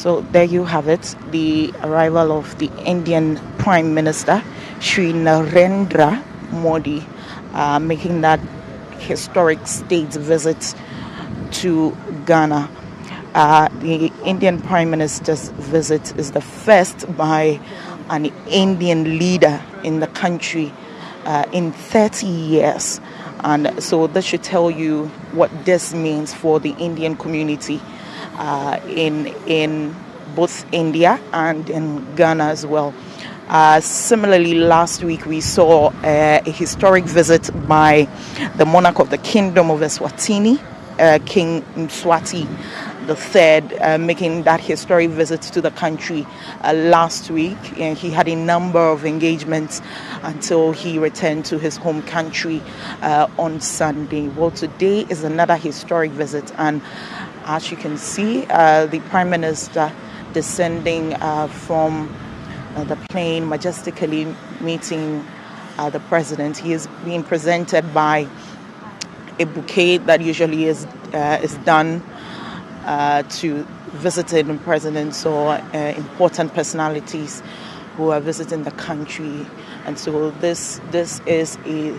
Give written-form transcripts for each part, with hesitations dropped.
So there you have it, the arrival of the Indian Prime Minister, Sri Narendra Modi, making that historic state visit to Ghana. The Indian Prime Minister's visit is the first by an Indian leader in the country in 30 years. And so this should tell you what this means for the Indian community in both India and in Ghana as well. Similarly, last week we saw a historic visit by the monarch of the Kingdom of Eswatini, King Mswati III, making that historic visit to the country last week. And he had a number of engagements until he returned to his home country on Sunday. Well, today is another historic visit, and as you can see, the Prime Minister descending from the plane, majestically meeting the President. He is being presented by a bouquet that usually is done to visiting presidents or important personalities who are visiting the country. And so this is a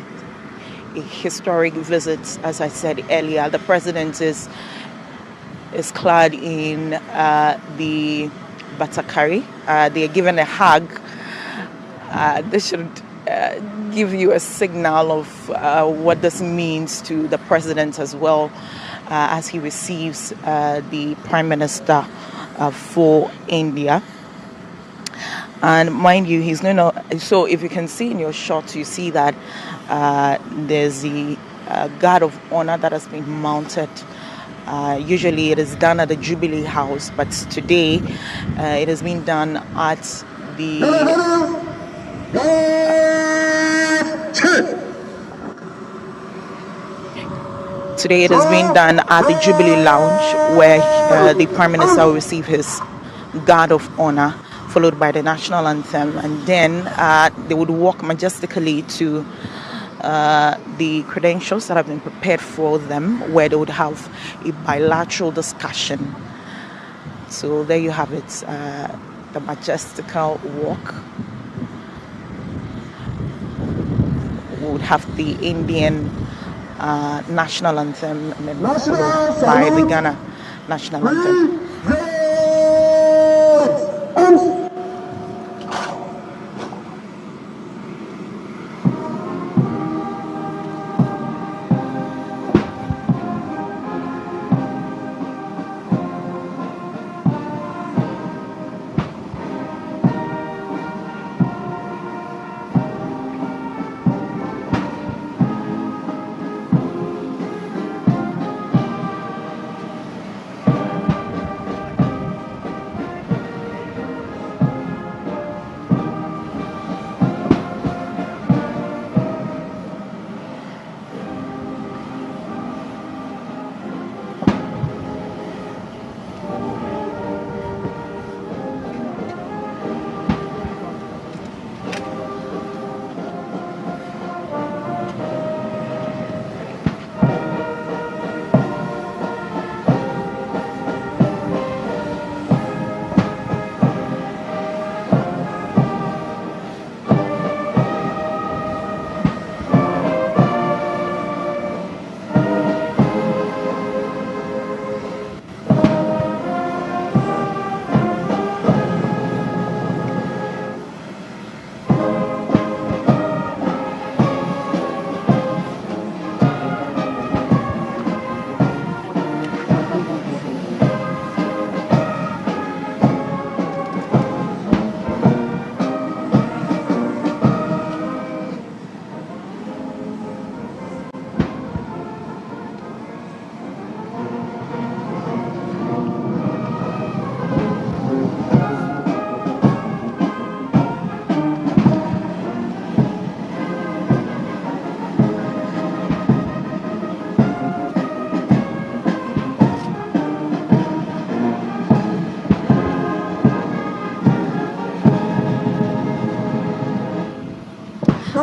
historic visit. As I said earlier, the President is clad in the batakari. They are given a hug. This should give you a signal of what this means to the President as well, as he receives the Prime Minister for India. And mind you, he's going to, so if you can see in your shot, you see that there's the guard of honor that has been mounted. Usually it is done at the Jubilee House, but today it has been done at the Jubilee Lounge, where the Prime Minister will receive his guard of honor, followed by the national anthem, and then they would walk majestically to the credentials that have been prepared for them, where they would have a bilateral discussion. So there you have it, the majestical walk. We would have the Indian national anthem, and then followed by the Ghana national anthem.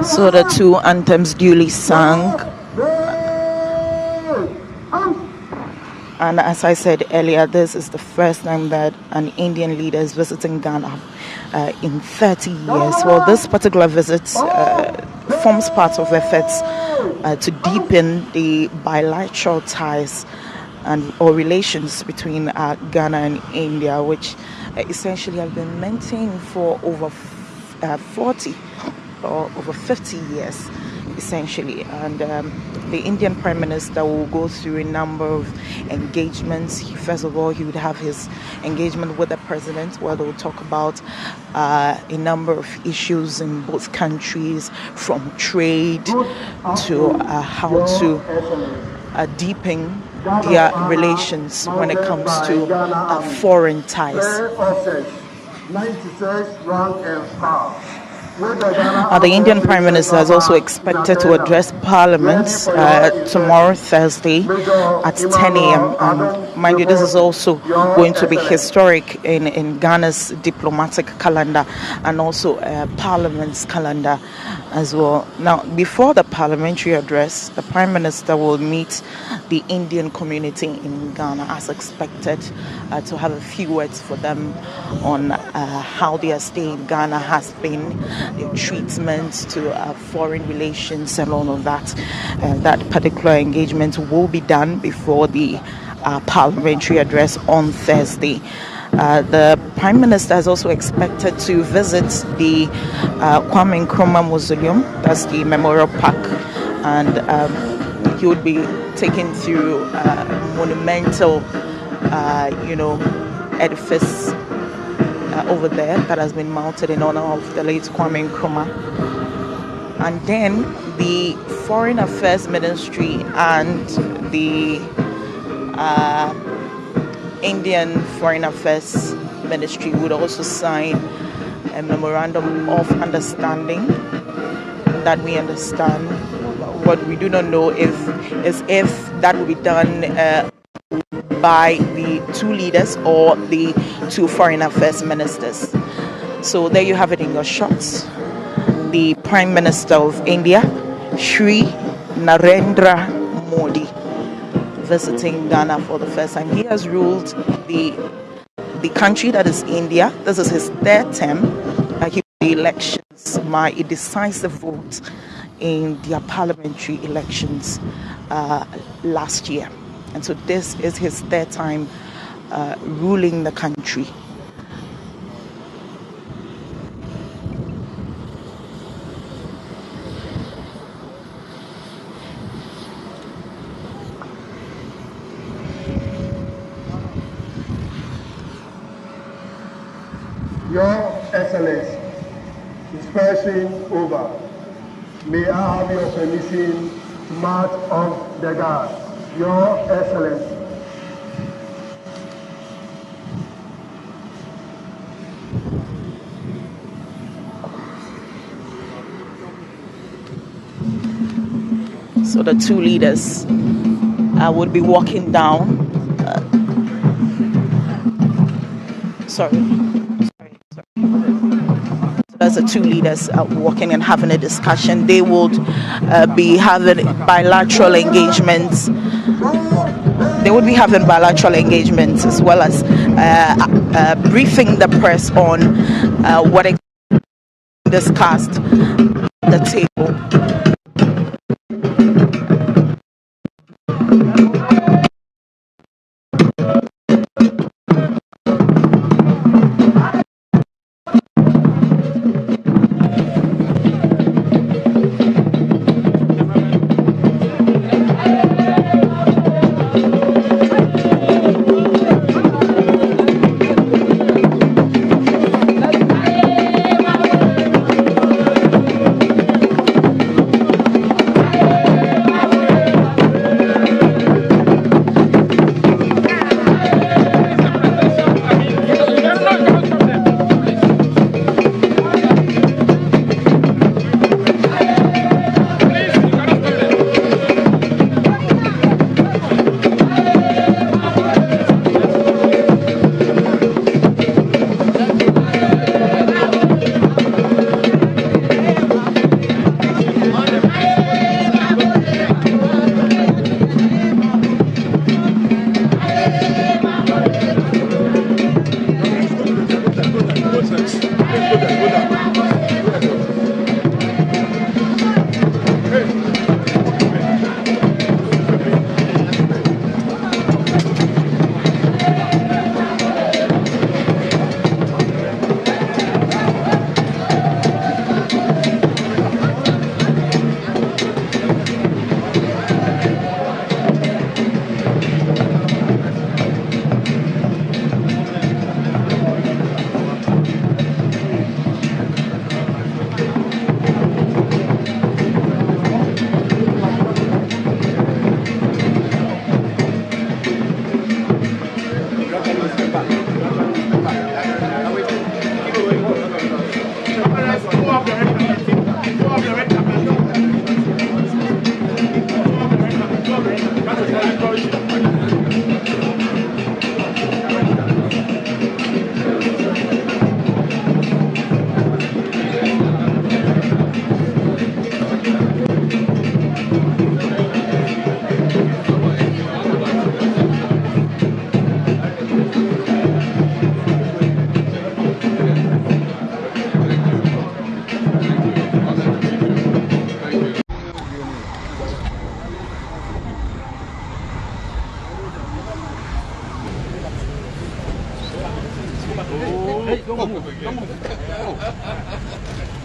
So the two anthems duly sung, And as I said earlier, this is the first time that an Indian leader is visiting Ghana in 30 years. Well, this particular visit forms part of efforts to deepen the bilateral ties or relations between Ghana and India, which essentially have been maintained for over 40 or over 50 years, essentially. And the Indian Prime Minister will go through a number of engagements. First of all, he would have his engagement with the President, where they will talk about a number of issues in both countries, from trade to how to deepen their relations when it comes to foreign ties. The Indian Prime Minister is also expected to address Parliament tomorrow, Thursday, at 10 a.m. And mind you, this is also going to be historic in Ghana's diplomatic calendar and also Parliament's calendar as well. Now, before the parliamentary address, the Prime Minister will meet the Indian community in Ghana as expected to have a few words for them on how their stay in Ghana has been, their treatment to foreign relations and all of that. That particular engagement will be done before the parliamentary address on Thursday. The Prime Minister is also expected to visit the Kwame Nkrumah Mausoleum, that's the Memorial Park, and he would be taken through a monumental, edifice over there that has been mounted in honor of the late Kwame Nkrumah. And then the Foreign Affairs Ministry and the Indian Foreign Affairs Ministry would also sign a memorandum of understanding that we understand. What we do not know is if that will be done by the two leaders or the two foreign affairs ministers. So there you have it in your shots. The Prime Minister of India, Shri Narendra Modi, visiting Ghana for the first time. He has ruled the country that is India. This is his third term. He won the elections by a decisive vote in their parliamentary elections last year. And so this is his third time ruling the country. Your Excellency, dispersing over, may I have your permission to march on the guard. Your Excellency. So the two leaders would be walking down. Sorry. As the two leaders are walking and having a discussion, they would be having bilateral engagements. They would be having bilateral engagements as well as briefing the press on what is discussed at the table.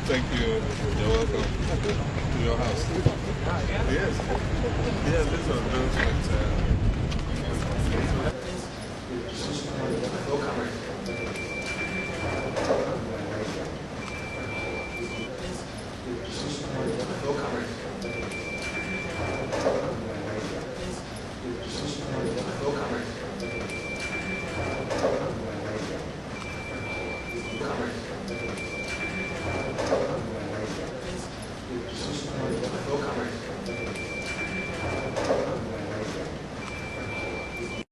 Thank you. You're welcome to your house. Yes. Yeah, this was built with